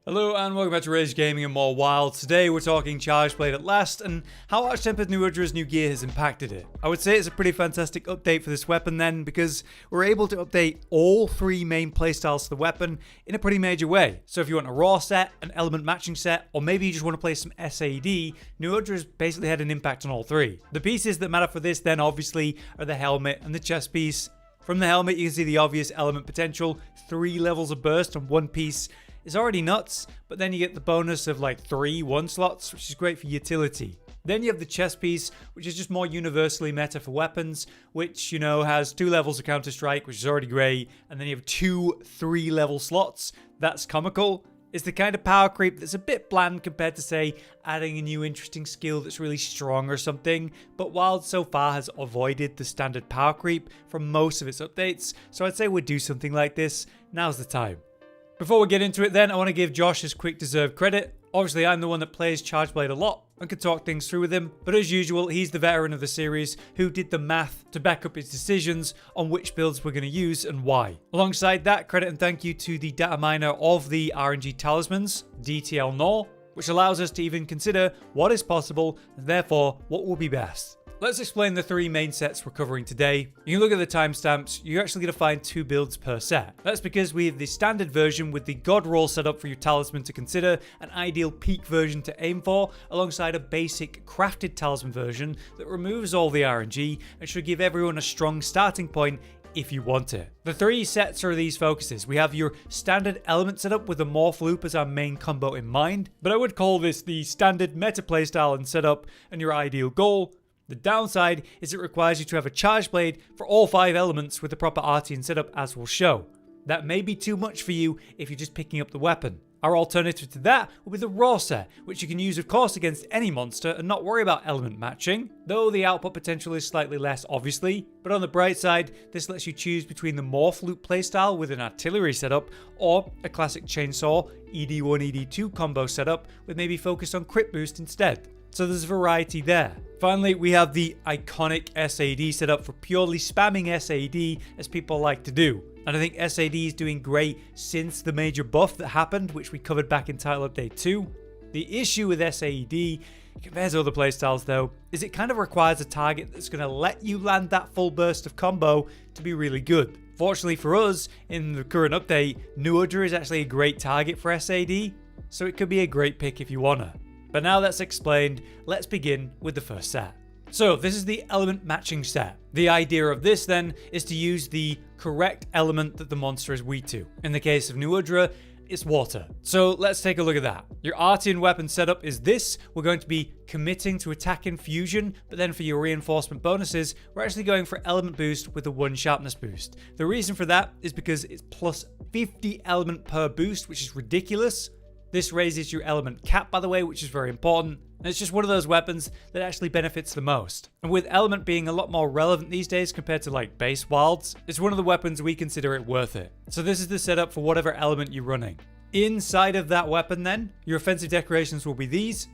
Hello and welcome back to Rage Gaming and More Wild. Today we're talking Charged Blade at last and how Arch-Tempered New Udra's new gear has impacted it. I would say it's a pretty fantastic update for this weapon then, because we're able to update all three main playstyles to the weapon in a pretty major way. So if you want a Raw set, an element matching set, or maybe you just want to play some SAED, New Udra's basically had an impact on all three. The pieces that matter for this then obviously are the helmet and the chest piece. From the helmet you can see the obvious element potential, 3 levels of burst on one piece. It's already nuts, but then you get the bonus of like 3 1 slots, which is great for utility. Then you have the chest piece, which is just more universally meta for weapons, which, you know, has 2 levels of counter strike, which is already great, and then you have 2 3 level slots. That's comical. It's the kind of power creep that's a bit bland compared to, say, adding a new interesting skill that's really strong or something, but Wild so far has avoided the standard power creep from most of its updates, so I'd say we'd do something like this. Now's the time. Before we get into it then, I want to give Josh his quick deserved credit. Obviously I'm the one that plays Charged Blade a lot and can talk things through with him, but as usual he's the veteran of the series who did the math to back up his decisions on which builds we're going to use and why. Alongside that, credit and thank you to the data miner of the RNG Talismans, DTL which allows us to even consider what is possible and therefore what will be best. Let's explain the 3 main sets we're covering today. You can look at the timestamps, you're actually going to find 2 builds per set. That's because we have the standard version with the god roll set up for your talisman to consider, an ideal peak version to aim for, alongside a basic crafted talisman version that removes all the RNG and should give everyone a strong starting point if you want it. The 3 sets are these focuses. We have your standard element setup with the morph loop as our main combo in mind, but I would call this the standard meta playstyle and setup and your ideal goal. The downside is it requires you to have a charge blade for all 5 elements with the proper artian setup, as we'll show. That may be too much for you if you're just picking up the weapon. Our alternative to that will be the Raw Set, which you can use of course against any monster and not worry about element matching, though the output potential is slightly less obviously. But on the bright side, this lets you choose between the morph loop playstyle with an artillery setup or a classic chainsaw ED1 ED2 combo setup with maybe focus on crit boost instead. So there's variety there. Finally, we have the iconic SAED setup for purely spamming SAED, as people like to do. And I think SAED is doing great since the major buff that happened, which we covered back in Title Update 2. The issue with SAED, compared to other playstyles though, is it kind of requires a target that's going to let you land that full burst of combo to be really good. Fortunately for us, in the current update, New Udra is actually a great target for SAED, so it could be a great pick if you wanna. But now that's explained, let's begin with the first set. So this is the element matching set. The idea of this then is to use the correct element that the monster is weak to. In the case of New Udra, it's water. So let's take a look at that. Your artian weapon setup is this. We're going to be committing to attack and fusion, but then for your reinforcement bonuses, we're actually going for element boost with a 1 sharpness boost. The reason for that is because it's plus 50 element per boost, which is ridiculous. This raises your element cap, by the way, which is very important. And it's just one of those weapons that actually benefits the most. And with element being a lot more relevant these days compared to like base wilds, it's one of the weapons we consider it worth it. So this is the setup for whatever element you're running. Inside of that weapon then, your offensive decorations will be these.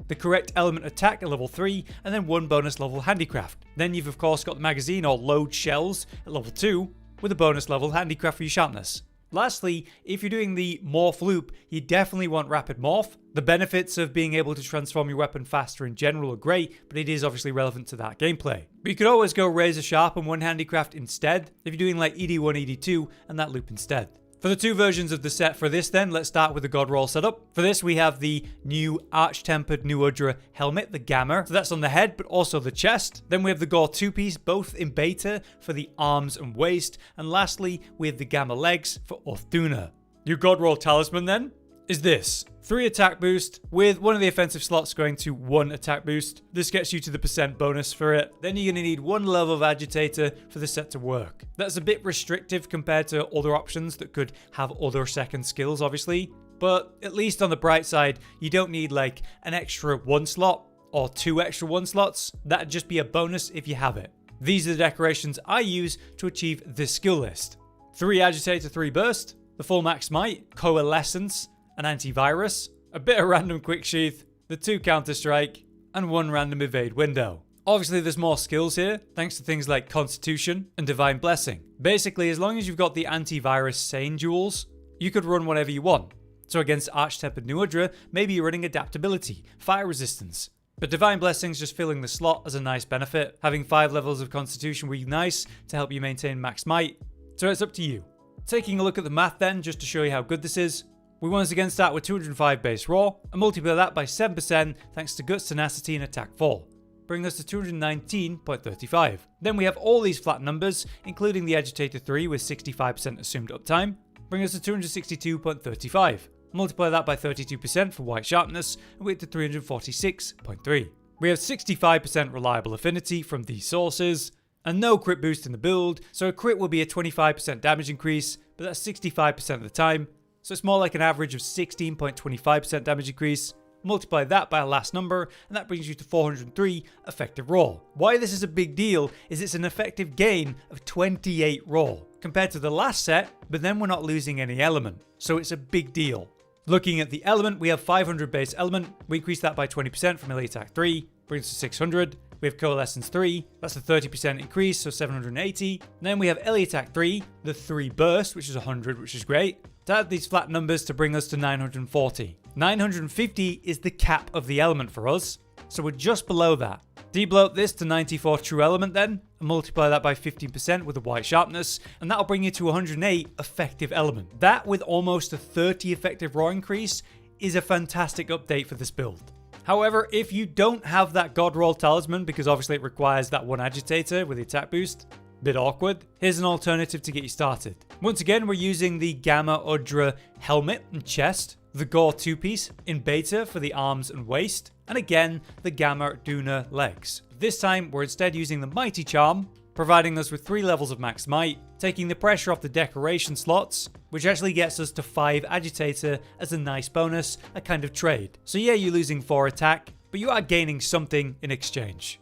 The correct element attack at level 3, and then 1 bonus level handicraft. Then you've of course got the magazine or load shells at level 2, with a bonus level handicraft for your sharpness. Lastly, if you're doing the morph loop, you definitely want rapid morph. The benefits of being able to transform your weapon faster in general are great, but it is obviously relevant to that gameplay. But you could always go razor sharp and 1 handicraft instead, if you're doing like ED1, ED2, and that loop instead. For the 2 versions of the set for this then, let's start with the god roll setup. For this we have the new Arch-Tempered New Udra helmet, the Gamma. So that's on the head, but also the chest. Then we have the Gore 2-piece, both in beta for the arms and waist. And lastly, we have the Gamma legs for duna. Your god roll talisman then is this. 3 attack boost with one of the offensive slots going to 1 attack boost. This gets you to the percent bonus for it. Then you're going to need 1 level of agitator for the set to work. That's a bit restrictive compared to other options that could have other second skills obviously. But at least on the bright side, you don't need like an extra 1 slot or 2 extra 1 slots. That'd just be a bonus if you have it. These are the decorations I use to achieve this skill list. 3 agitator, 3 burst, the full max might, coalescence, an antivirus, a bit of random quick sheath, the 2 counter strike, and 1 random evade window. Obviously there's more skills here, thanks to things like Constitution and Divine Blessing. Basically, as long as you've got the antivirus sane jewels, you could run whatever you want. So against Arch-Tempered New Udra, maybe you're running adaptability, fire resistance. But Divine Blessing's just filling the slot as a nice benefit. Having 5 levels of Constitution would be nice to help you maintain max might. So it's up to you. Taking a look at the math then, just to show you how good this is. We once again start with 205 base raw, and multiply that by 7% thanks to Guts, Tenacity and Attack 4. Bring us to 219.35. Then we have all these flat numbers, including the Agitator 3 with 65% assumed uptime. Bring us to 262.35. Multiply that by 32% for white sharpness, and we get to 346.3. We have 65% reliable affinity from these sources, and no crit boost in the build, so a crit will be a 25% damage increase, but that's 65% of the time, so it's more like an average of 16.25% damage increase. Multiply that by a last number, and that brings you to 403 effective raw. Why this is a big deal is it's an effective gain of 28 raw, compared to the last set, but then we're not losing any element, so it's a big deal. Looking at the element, we have 500 base element, we increase that by 20% from melee attack 3, brings us to 600. We have Coalescence 3, that's a 30% increase, so 780. Then we have Ellie Attack 3, the 3 burst, which is 100, which is great. To add these flat numbers to bring us to 940. 950 is the cap of the element for us, so we're just below that. Debloat this to 94 true element then, and multiply that by 15% with a white sharpness, and that'll bring you to 108 effective element. That, with almost a 30 effective raw increase, is a fantastic update for this build. However, if you don't have that God Roll Talisman, because obviously it requires that one agitator with the attack boost, bit awkward, here's an alternative to get you started. Once again, we're using the Gamma Udra helmet and chest, the Gore 2-piece in beta for the arms and waist, and again, the Gamma Duna legs. This time, we're instead using the Mighty Charm, providing us with 3 levels of max might, taking the pressure off the decoration slots, which actually gets us to 5 agitator as a nice bonus, a kind of trade. So yeah, you're losing 4 attack, but you are gaining something in exchange.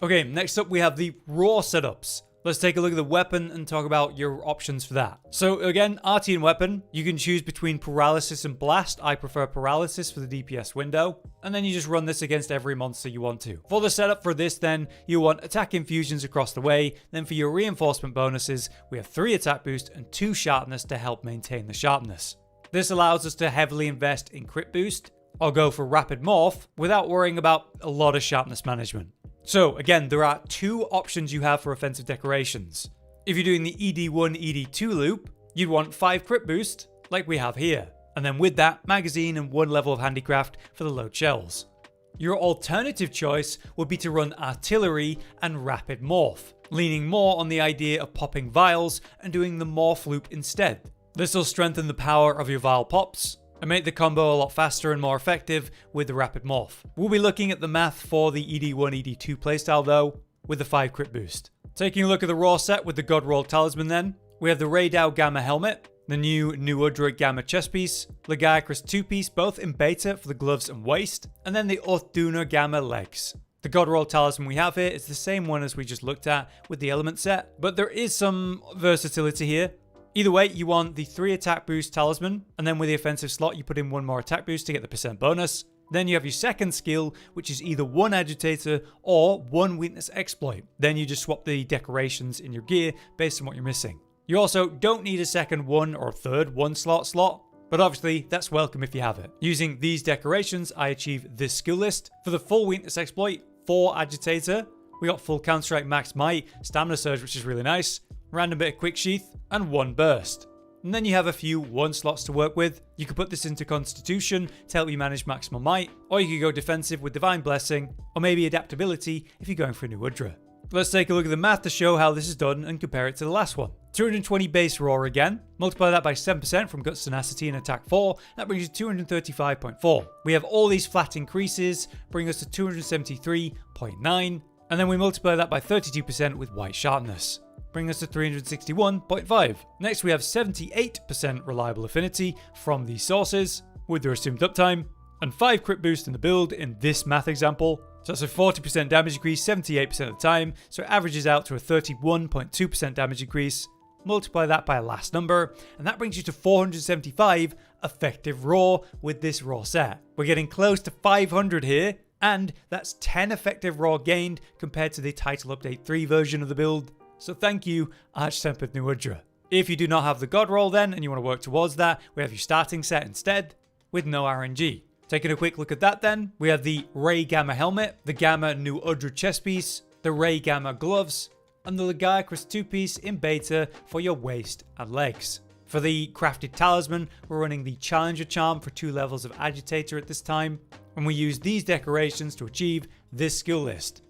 Okay, next up we have the raw setups. Let's take a look at the weapon and talk about your options for that. So again, Artian weapon, you can choose between paralysis and blast. I prefer paralysis for the DPS window. And then you just run this against every monster you want to. For the setup for this then, you want attack infusions across the way. Then for your reinforcement bonuses, we have 3 attack boost and 2 sharpness to help maintain the sharpness. This allows us to heavily invest in crit boost, or go for rapid morph without worrying about a lot of sharpness management. So again, there are 2 options you have for offensive decorations. If you're doing the ED1, ED2 loop, you'd want 5 crit boost, like we have here. And then with that, magazine and 1 level of handicraft for the load shells. Your alternative choice would be to run artillery and rapid morph, leaning more on the idea of popping vials and doing the morph loop instead. This will strengthen the power of your vial pops, and make the combo a lot faster and more effective with the rapid morph. We'll be looking at the math for the ED1, ED2 playstyle though, with the 5 crit boost. Taking a look at the raw set with the God Roll Talisman then, we have the Raydao Gamma helmet, the new Udra Gamma chest piece, Legiacris 2-piece both in beta for the gloves and waist, and then the Duna Gamma legs. The God Roll Talisman we have here is the same one as we just looked at with the element set, but there is some versatility here. Either way, you want the 3 attack boost talisman, and then with the offensive slot, you put in 1 more attack boost to get the percent bonus. Then you have your second skill, which is either 1 agitator or 1 weakness exploit. Then you just swap the decorations in your gear based on what you're missing. You also don't need a second 1 or third 1 slot, but obviously that's welcome if you have it. Using these decorations, I achieve this skill list. For the full weakness exploit, 4 agitator, we got full counterstrike max might, stamina surge, which is really nice, random bit of quick sheath, and 1 burst. And then you have a few 1 slots to work with. You could put this into Constitution to help you manage maximal might, or you could go defensive with Divine Blessing, or maybe adaptability if you're going for a new Udra. Let's take a look at the math to show how this is done and compare it to the last one. 220 base raw again, multiply that by 7% from Guts, Tenacity and Attack 4, that brings you to 235.4. We have all these flat increases, bring us to 273.9, and then we multiply that by 32% with white sharpness, bring us to 361.5. Next we have 78% reliable affinity from these sources, with their assumed uptime, and 5 crit boost in the build in this math example. So that's a 40% damage increase 78% of the time, so it averages out to a 31.2% damage increase. Multiply that by a last number, and that brings you to 475 effective raw with this raw set. We're getting close to 500 here, and that's 10 effective raw gained compared to the Title Update 3 version of the build. So thank you, Arch-Tempered New Udra. If you do not have the God Roll then, and you want to work towards that, we have your starting set instead. with no RNG. Taking a quick look at that then, we have the Ray Gamma helmet, the Gamma New Udra chest piece, the Ray Gamma gloves, and the Legiacris 2-piece in beta for your waist and legs. For the crafted talisman, we're running the Challenger charm for 2 levels of agitator at this time, and we use these decorations to achieve this skill list.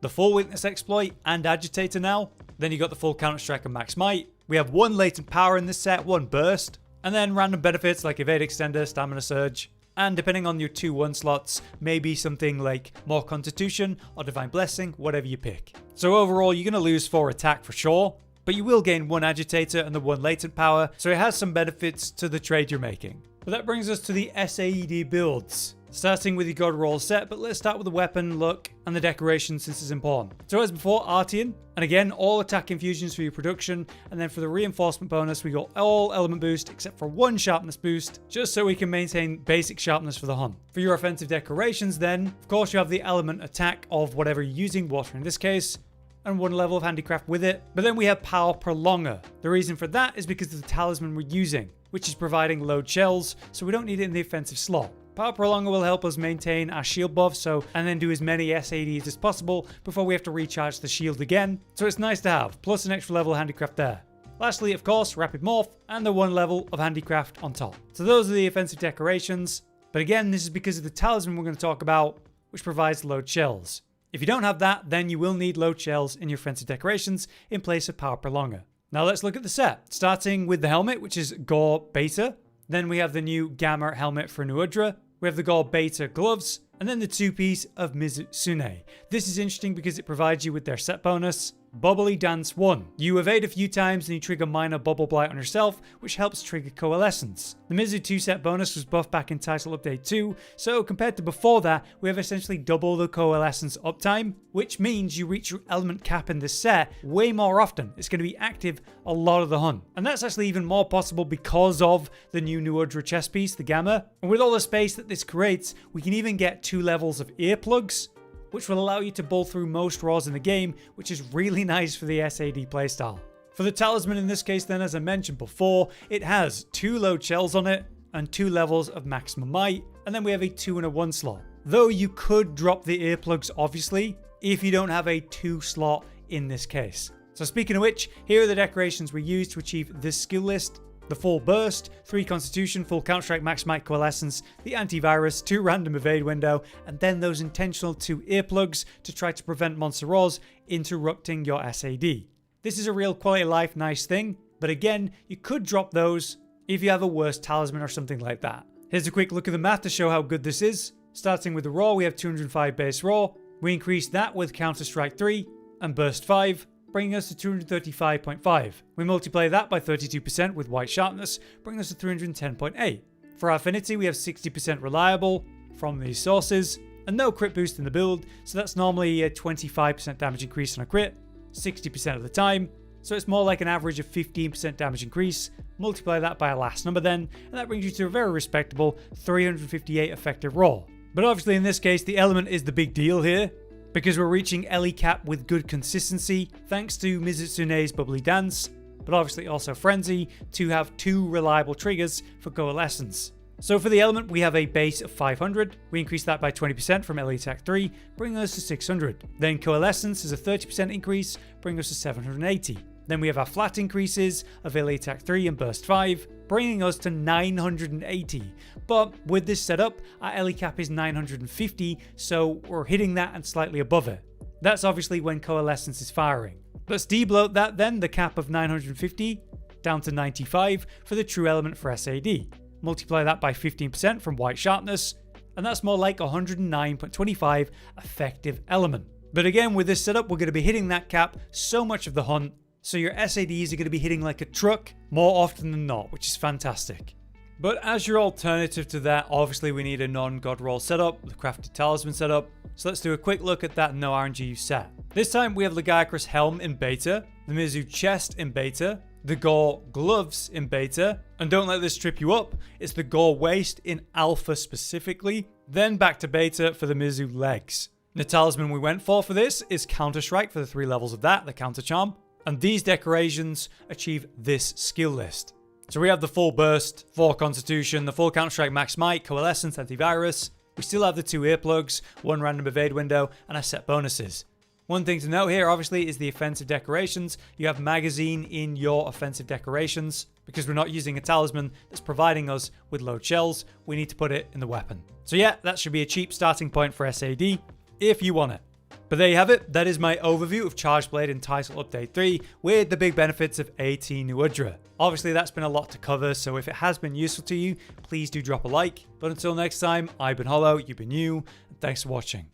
The full weakness exploit and agitator now, then you got the full counter strike and max might. We have 1 latent power in this set, 1 burst, and then random benefits like evade extender, stamina surge, and depending on your 2-1 slots, maybe something like more constitution or divine blessing, whatever you pick. So overall, you're going to lose 4 attack for sure, but you will gain 1 agitator and the 1 latent power, so it has some benefits to the trade you're making. But that brings us to the SAED builds. Starting with your god roll set, but let's start with the weapon, look, and the decoration since it's important. So as before, Artian, and again, all attack infusions for your production, and then for the reinforcement bonus, we got all element boost except for 1 sharpness boost, just so we can maintain basic sharpness for the hunt. For your offensive decorations then, of course you have the element attack of whatever you're using, water in this case, and 1 level of handicraft with it. But then we have power prolonger. The reason for that is because of the talisman we're using, which is providing load shells, so we don't need it in the offensive slot. Power Prolonger will help us maintain our shield buff, and then do as many SAEDs as possible before we have to recharge the shield again, so it's nice to have, plus an extra level of handicraft there. Lastly, of course, Rapid Morph, and the 1 level of handicraft on top. So those are the offensive decorations, but again, this is because of the talisman we're going to talk about, which provides load shells. If you don't have that, then you will need load shells in your offensive decorations in place of Power Prolonger. Now let's look at the set, starting with the helmet, which is Gore Beta. Then we have the new Gamma helmet for New Udra. We have the Gore Beta gloves, and then the 2-piece of Mizusune. This is interesting because it provides you with their set bonus, Bubbly Dance 1. You evade a few times and you trigger minor bubble blight on yourself, which helps trigger coalescence. The Mizu 2 set bonus was buffed back in Title Update 2, so compared to before that, we have essentially double the coalescence uptime, which means you reach your element cap in this set way more often. It's going to be active a lot of the hunt. And that's actually even more possible because of the new Udra chest piece, the Gamma. And with all the space that this creates, we can even get 2 levels of earplugs, which will allow you to bowl through most raws in the game, which is really nice for the SAED playstyle. For the talisman in this case then, as I mentioned before, it has 2 load shells on it and 2 levels of maximum might, and then we have a 2 and a 1 slot. Though you could drop the earplugs obviously, if you don't have a 2 slot in this case. So speaking of which, here are the decorations we use to achieve this skill list. The full burst, 3 constitution, full counter-strike, max might, coalescence, the antivirus, 2 random evade window, and then those intentional 2 earplugs to try to prevent monster raws interrupting your SAD. This is a real quality of life nice thing, but again, you could drop those if you have a worse talisman or something like that. Here's a quick look at the math to show how good this is. Starting with the raw, we have 205 base raw. We increase that with counter strike 3 and burst 5. Bringing us to 235.5. We multiply that by 32% with white sharpness, bringing us to 310.8. For our affinity, we have 60% reliable from these sources, and no crit boost in the build, so that's normally a 25% damage increase on a crit, 60% of the time, so it's more like an average of 15% damage increase. Multiply that by a last number then, and that brings you to a very respectable 358 effective raw. But obviously in this case, the element is the big deal here, because we're reaching LE cap with good consistency thanks to Mizutsune's Bubbly Dance, but obviously also Frenzy to have 2 reliable triggers for coalescence. So for the element, we have a base of 500. We increase that by 20% from LE attack 3, bringing us to 600. Then coalescence is a 30% increase, bringing us to 780. Then we have our flat increases of LE attack 3 and burst 5, bringing us to 980. But with this setup, our LE cap is 950, so we're hitting that and slightly above it. That's obviously when coalescence is firing. Let's debloat that then, the cap of 950, down to 95 for the true element for SAD. Multiply that by 15% from white sharpness, and that's more like 109.25 effective element. But again, with this setup, we're going to be hitting that cap so much of the hunt, so your SADs are going to be hitting like a truck more often than not, which is fantastic. But as your alternative to that, obviously we need a non-god roll setup, the crafted talisman setup. So let's do a quick look at that no RNG set. This time we have Legiacris helm in beta, the Mizu chest in beta, the Gore gloves in beta, and don't let this trip you up, it's the Gore waist in alpha specifically, then back to beta for the Mizu legs. The talisman we went for this is counter strike for the 3 levels of that, the counter charm. And these decorations achieve this skill list. So we have the full burst, 4 constitution, the full counter-strike max might, coalescence, antivirus. We still have the 2 earplugs, 1 random evade window, and our set bonuses. One thing to note here, obviously, is the offensive decorations. You have magazine in your offensive decorations. Because we're not using a talisman that's providing us with load shells, we need to put it in the weapon. So yeah, that should be a cheap starting point for SAED, if you want it. But there you have it. That is my overview of Charged Blade in Title Update 3 with the big benefits of AT New Udra. Obviously, that's been a lot to cover, so if it has been useful to you, please do drop a like. But until next time, I've been Hollow, you've been you, and thanks for watching.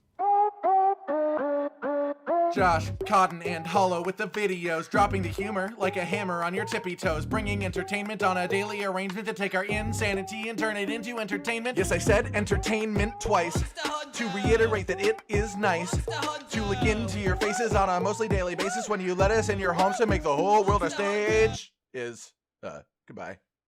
Josh, Cotton, and Hollow with the videos, dropping the humor like a hammer on your tippy toes, bringing entertainment on a daily arrangement to take our insanity and turn it into entertainment. Yes, I said entertainment twice, to reiterate that it is nice to look into your faces on a mostly daily basis when you let us in your homes to make the whole world a stage. Goodbye.